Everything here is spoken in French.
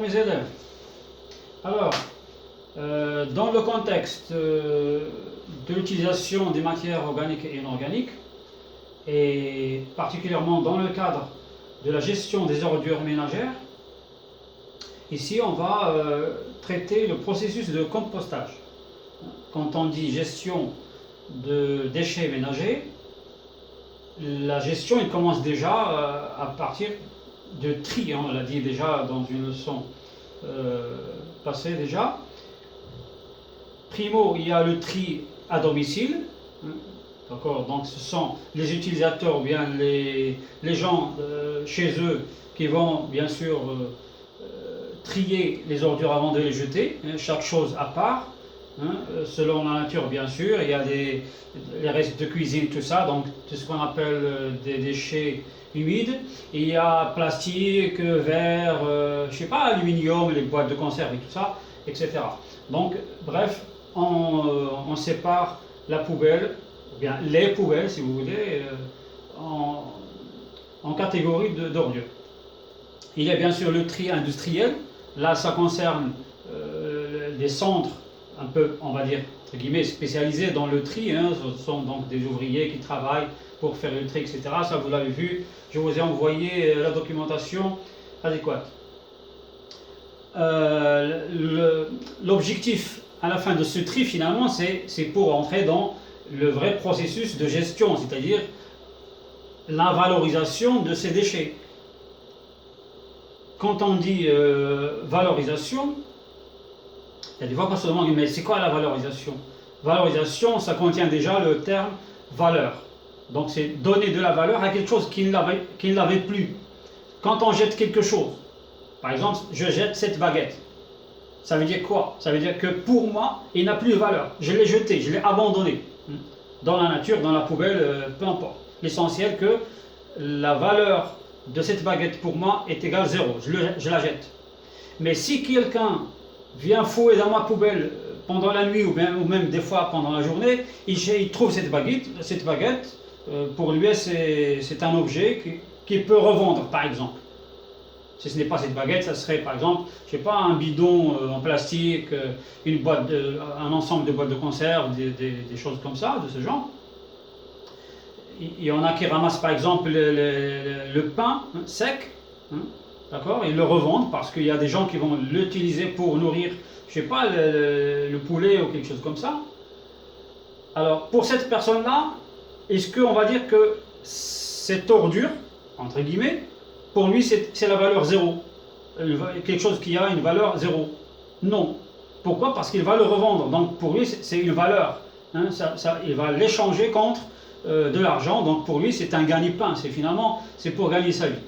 mes élèves. Alors, dans le contexte de l'utilisation des matières organiques et inorganiques, et particulièrement dans le cadre de la gestion des ordures ménagères, ici on va traiter le processus de compostage. Quand on dit gestion de déchets ménagers, la gestion elle commence déjà à partir de tri, on l'a dit déjà dans une leçon passée déjà. Primo, il y a le tri à domicile, d'accord, donc ce sont les utilisateurs ou bien les gens chez eux qui vont bien sûr trier les ordures avant de les jeter, chaque chose à part, selon la nature bien sûr. Il y a les restes de cuisine, tout ça, donc tout ce qu'on appelle des déchets humides. Il y a plastique, verre, je sais pas, aluminium, les boîtes de conserve et tout ça, etc. Donc bref, on sépare la poubelle, ou bien les poubelles si vous voulez, en catégories d'ordures. Il y a bien sûr le tri industriel. Là, ça concerne des centres un peu, on va dire, entre guillemets, spécialisés dans le tri. Ce sont donc des ouvriers qui travaillent pour faire le tri, etc. Ça, vous l'avez vu. Je vous ai envoyé la documentation adéquate. L'objectif à la fin de ce tri, finalement, c'est pour entrer dans le vrai processus de gestion, c'est-à-dire la valorisation de ces déchets. Quand on dit valorisation, il y a des fois qu'on se demande, mais c'est quoi la valorisation? Valorisation, ça contient déjà le terme valeur. Donc c'est donner de la valeur à quelque chose qui ne l'avait plus. Quand on jette quelque chose, par exemple, je jette cette baguette, ça veut dire quoi? Ça veut dire que pour moi, il n'a plus de valeur. Je l'ai jeté, je l'ai abandonné dans la nature, dans la poubelle, peu importe. L'essentiel que la valeur de cette baguette pour moi est égale 0, je la jette. Mais si quelqu'un vient fouiller dans ma poubelle pendant la nuit ou même des fois pendant la journée, il trouve cette baguette, pour lui c'est un objet qu'il peut revendre par exemple. Si ce n'est pas cette baguette, ça serait par exemple, je sais pas, un bidon en plastique, un ensemble de boîtes de conserve, des choses comme ça, de ce genre. Il y en a qui ramassent par exemple le pain sec, d'accord, ils le revendent parce qu'il y a des gens qui vont l'utiliser pour nourrir, je sais pas, le poulet ou quelque chose comme ça. Alors pour cette personne-là, est-ce qu'on va dire que cette ordure, entre guillemets, pour lui c'est la valeur 0, quelque chose qui a une valeur 0? Non. Pourquoi? Parce qu'il va le revendre, donc pour lui c'est une valeur, il va l'échanger contre de l'argent, donc pour lui c'est un gagne-pain, finalement c'est pour gagner sa vie.